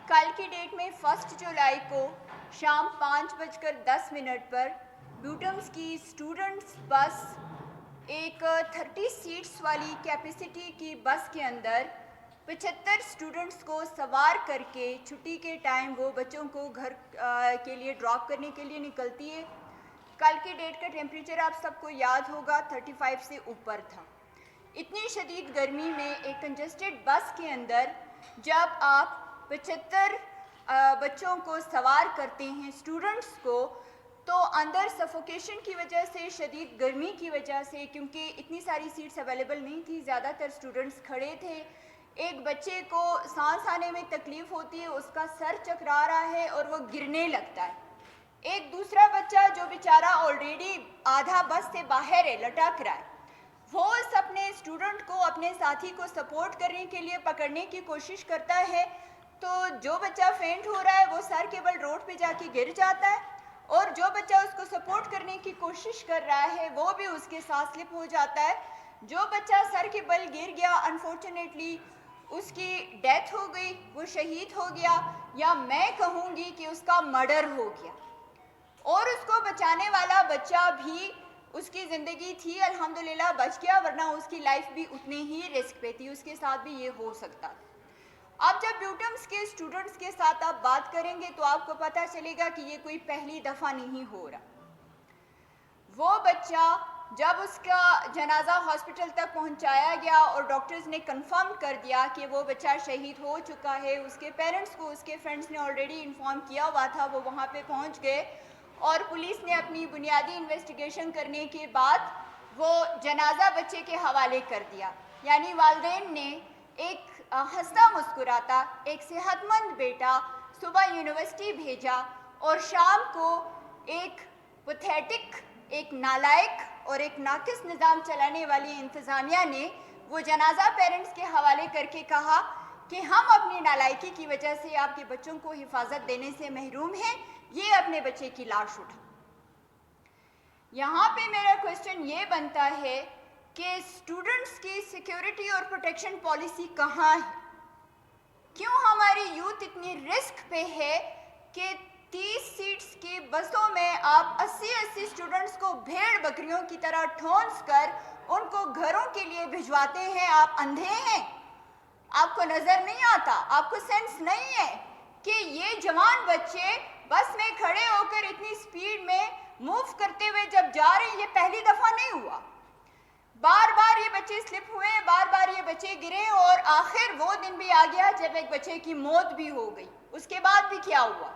کل کی ڈیٹ میں 1 جولائی کو شام 5:10 پر بیوٹمز کی اسٹوڈنٹس بس ایک 30 سیٹس والی کیپیسٹی کی بس کے اندر 75 اسٹوڈنٹس کو سوار کر کے چھٹی کے ٹائم وہ بچوں کو گھر کے لیے ڈراپ کرنے کے لیے نکلتی ہے۔ کل کی ڈیٹ کا ٹیمپریچر آپ سب کو یاد ہوگا 35 سے اوپر تھا۔ اتنی شدید گرمی میں ایک کنجسٹڈ بس کے اندر جب آپ 75 بچوں کو سوار کرتے ہیں اسٹوڈنٹس کو، تو اندر سفوکیشن کی وجہ سے، شدید گرمی کی وجہ سے، کیونکہ اتنی ساری سیٹس اویلیبل نہیں تھی، زیادہ تر اسٹوڈنٹس کھڑے تھے، ایک بچے کو سانس آنے میں تکلیف ہوتی ہے، اس کا سر چکرا رہا ہے اور وہ گرنے لگتا ہے۔ ایک دوسرا بچہ جو بیچارہ آلریڈی آدھا بس سے باہر ہے، لٹک رہا ہے، وہ اس اپنے اسٹوڈنٹ کو، اپنے ساتھی کو سپورٹ کرنے کے لیے پکڑنے کی کوشش کرتا ہے، تو جو بچہ فینٹ ہو رہا ہے وہ سر کے بل روڈ پہ جا کے گر جاتا ہے، اور جو بچہ اس کو سپورٹ کرنے کی کوشش کر رہا ہے وہ بھی اس کے ساتھ سلپ ہو جاتا ہے۔ جو بچہ سر کے بل گر گیا، انفارچونیٹلی اس کی ڈیتھ ہو گئی، وہ شہید ہو گیا، یا میں کہوں گی کہ اس کا مرڈر ہو گیا، اور اس کو بچانے والا بچہ بھی، اس کی زندگی تھی، الحمدللہ بچ گیا، ورنہ اس کی لائف بھی اتنی ہی رسک پہ تھی، اس کے ساتھ بھی یہ ہو سکتا تھا۔ اب جب بیوٹمز کے اسٹوڈنٹس کے ساتھ آپ بات کریں گے تو آپ کو پتہ چلے گا کہ یہ کوئی پہلی دفعہ نہیں ہو رہا۔ وہ بچہ جب اس کا جنازہ ہاسپٹل تک پہنچایا گیا اور ڈاکٹرز نے کنفرم کر دیا کہ وہ بچہ شہید ہو چکا ہے، اس کے پیرنٹس کو اس کے فرینڈس نے آلریڈی انفارم کیا ہوا تھا، وہ وہاں پہ پہنچ گئے، اور پولیس نے اپنی بنیادی انویسٹیگیشن کرنے کے بعد وہ جنازہ بچے کے حوالے کر دیا۔ یعنی والدین نے ایک ہنستا مسکراتا، ایک صحت مند بیٹا صبح یونیورسٹی بھیجا، اور شام کو ایک پتھیٹک، ایک نالائق اور ایک ناقص نظام چلانے والی انتظامیہ نے وہ جنازہ پیرنٹس کے حوالے کر کے کہا کہ ہم اپنی نالائقی کی وجہ سے آپ کے بچوں کو حفاظت دینے سے محروم ہیں، یہ اپنے بچے کی لاش اٹھا۔ یہاں پہ میرا کوسچن یہ بنتا ہے کہ اسٹوڈنٹس کی سیکیورٹی اور پروٹیکشن پالیسی کہاں ہے؟ کیوں ہماری یوتھ اتنی رسک پہ ہے کہ 30 سیٹس کی بسوں میں آپ 80 اسٹوڈنٹس کو بھیڑ بکریوں کی طرح ٹھونس کر ان کو گھروں کے لیے بھجواتے ہیں؟ آپ اندھے ہیں؟ آپ کو نظر نہیں آتا؟ آپ کو سینس نہیں ہے کہ یہ جوان بچے بس میں کھڑے ہو کر اتنی سپیڈ میں موو کرتے ہوئے جب جا رہے ہیں، یہ پہلی دفعہ نہیں ہوا، بار بار یہ بچے سلپ ہوئے، بار بار یہ بچے گرے، اور آخر وہ دن بھی آ گیا جب ایک بچے کی موت بھی ہو گئی۔ اس کے بعد بھی کیا ہوا؟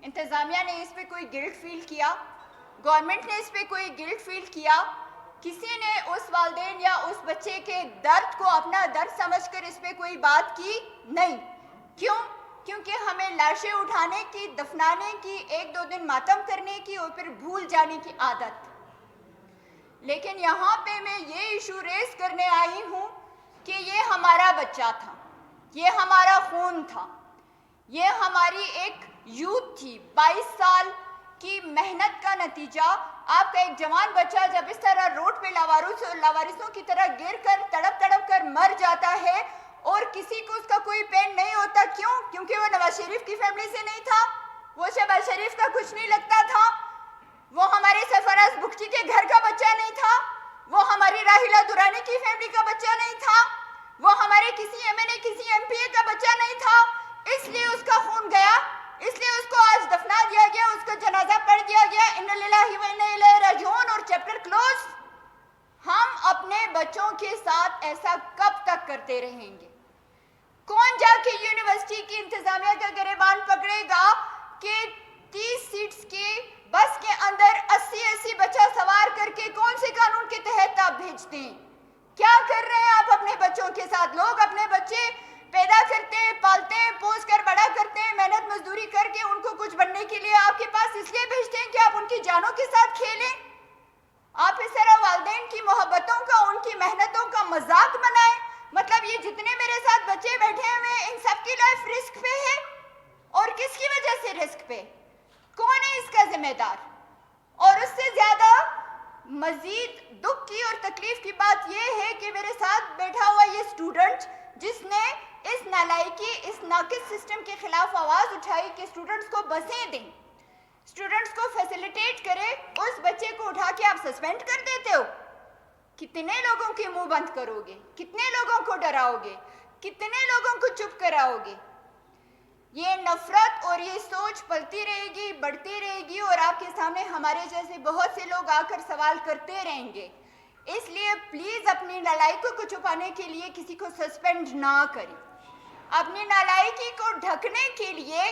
انتظامیہ نے اس پہ کوئی گلٹ فیل کیا؟ گورنمنٹ نے اس پہ کوئی گلٹ فیل کیا؟ کسی نے اس والدین یا اس بچے کے درد کو اپنا درد سمجھ کر اس پہ کوئی بات کی؟ نہیں۔ کیوں؟ کیونکہ ہمیں لاشیں اٹھانے کی، دفنانے کی، 1-2 دن ماتم کرنے کی اور پھر بھول جانے کی عادت۔ لیکن یہاں پہ میں یہ ایشو ریز کرنے آئی ہوں کہ یہ ہمارا بچہ تھا، یہ ہمارا خون تھا، یہ ہماری ایک یوتھ تھی، 22 سال کی محنت کا نتیجہ۔ آپ کا ایک جوان بچہ جب اس طرح روڈ پہ لاوارثوں کی طرح گر کر تڑپ تڑپ کر مر جاتا ہے اور کسی کو اس کا کوئی پین نہیں ہوتا، کیوں؟ کیونکہ وہ نواز شریف کی فیملی سے نہیں تھا، وہ شہباز شریف کا کچھ نہیں لگتا تھا، وہ ہمارے سرفراز بگٹی کے گھر کا بچہ نہیں تھا، وہ ہماری راحیلہ درانی کی فیملی کا بچہ نہیں تھا، وہ ہمارے کسی ایم این اے، کسی ایم پی اے کا بچہ نہیں تھا۔ اس لیے اس کا خون گیا، اس لیے اس کو آج دفنا دیا گیا، اس کا جنازہ پڑھ دیا گیا، انا للہ و انا الیہ راجعون، اور چیپٹر کلوز۔ ہم اپنے بچوں کے ساتھ ایسا کب تک کرتے رہیں گے؟ کون جا کے یونیورسٹی کی انتظامیہ کا گریبان پکڑے گا کہ 30 سیٹس کی بس کے اندر 80 بچہ سوار کر کے کون سے قانون کے تحت آپ بھیجتے ہیں؟ کیا کر رہے ہیں آپ اپنے بچوں کے ساتھ؟ لوگ اپنے بچے پیدا کرتے ہیں، پالتے ہیں، پوس کر بڑا کرتے ہیں، محنت مزدوری کر کے ان کو کچھ بننے کے لیے آپ کے پاس اس لیے بھیجتے ہیں کہ آپ ان کی جانوں کے ساتھ کھیلیں؟ آپ اس طرح والدین کی محبتوں کا، ان کی محنتوں کا مذاق بنائیں؟ مطلب یہ جتنے میرے ساتھ بچے بیٹھے ہوئے ہیں ان سب کی لائف رسک پہ ہے، اور کس کی وجہ سے رسک پہ؟ کون ہے اس کا ذمہ دار؟ اور اس سے زیادہ مزید دکھ کی اور تکلیف کی بات یہ ہے کہ میرے ساتھ بیٹھا ہوا یہ اسٹوڈنٹ جس نے اس نالائکی اس ناقص سسٹم کے خلاف آواز اٹھائی کہ اسٹوڈنٹس کو بسیں دیں, اسٹوڈنٹس کو فیسیلیٹیٹ کرے. اس بچے کو اٹھا کے آپ سسپینڈ کر دیتے ہو. کتنے لوگوں کے منہ بند کرو گے, کتنے لوگوں کو ڈراؤ گے, کتنے لوگوں کو چپ کراؤ گے؟ یہ نفرت اور یہ سوچ پلتی رہے گی, بڑھتی رہے گی, اور آپ کے سامنے ہمارے جیسے بہت سے لوگ آ کر سوال کرتے رہیں گے. اس لیے پلیز اپنی نالائکی کو چھپانے کے لیے کسی کو سسپینڈ نہ کریں. اپنی نالائکی کو ڈھکنے کے لیے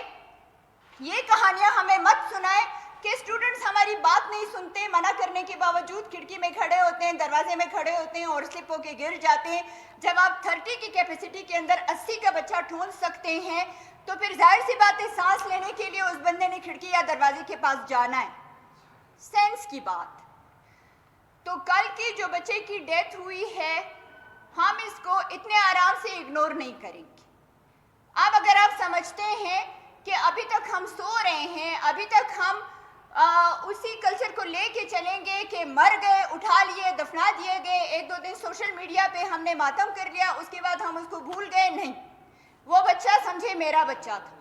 یہ کہانیاں ہمیں مت سنائیں کہ اسٹوڈنٹس ہماری بات نہیں سنتے, منع کرنے کے باوجود کھڑکی میں کھڑے ہوتے ہیں, دروازے میں کھڑے ہوتے ہیں اور سلپ ہو کے گر جاتے ہیں. جب آپ 30 کی کیپیسٹی کے اندر 80 کا بچہ ٹھون سکتے ہیں تو پھر ظاہر سی بات ہے سانس لینے کے لیے اس بندے نے کھڑکی یا دروازے کے پاس جانا ہے. سینس کی بات. تو کل کی جو بچے کی ڈیتھ ہوئی ہے, ہم اس کو اتنے آرام سے اگنور نہیں کریں گے. اب اگر آپ سمجھتے ہیں کہ ابھی تک ہم سو رہے ہیں, ابھی تک ہم اسی کلچر کو لے کے چلیں گے کہ مر گئے, اٹھا لیے, دفنا دیے گئے, 1-2 دن سوشل میڈیا پہ ہم نے ماتم کر لیا, اس کے بعد ہم اس کو بھول گئے, نہیں. وہ بچہ سمجھے میرا بچہ تھا,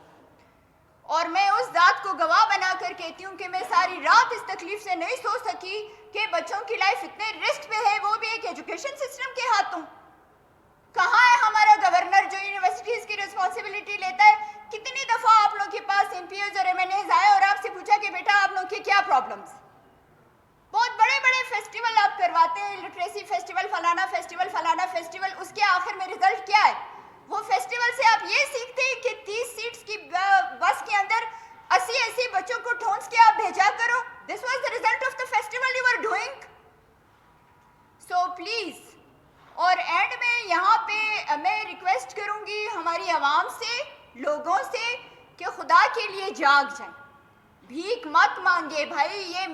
اور میں اس ذات کو گواہ بنا کر کہتی ہوں کہ میں ساری رات اس تکلیف سے نہیں سو سکی کہ بچوں کی لائف اتنے رسک پہ ہے, وہ بھی ایک ایجوکیشن سسٹم کے ہاتھوں. کہاں ہے ہمارا گورنر جو یونیورسٹیز کی ریسپانسبلٹی لیتا ہے؟ کتنی دفعہ آپ لوگ کے پاس ایم پی اوز اور ایم این ایز آئے اور آپ سے پوچھا کہ بیٹا آپ لوگ کے کیا پرابلمس؟ بہت بڑے بڑے فیسٹیول آپ کرواتے ہیں, لٹریسی فیسٹیول, فلانا فیسٹیول, اس کے آخر میں رزلٹ کیا ہے؟ وہ فیسٹیول سے آپ یہ سیکھتے ہیں کہ 30 سیٹس کی بس کے اندر 80 بچوں کو ٹھونس کے آپ بھیجا کرو. This was the result of the festival you were doing. So please, اور اینڈ میں یہاں پہ میں ریکویسٹ کروں گی ہماری عوام سے, لوگوں سے, کہ خدا کے لیے جاگ جائیں, بھیک مت مانگے بھائی. یہ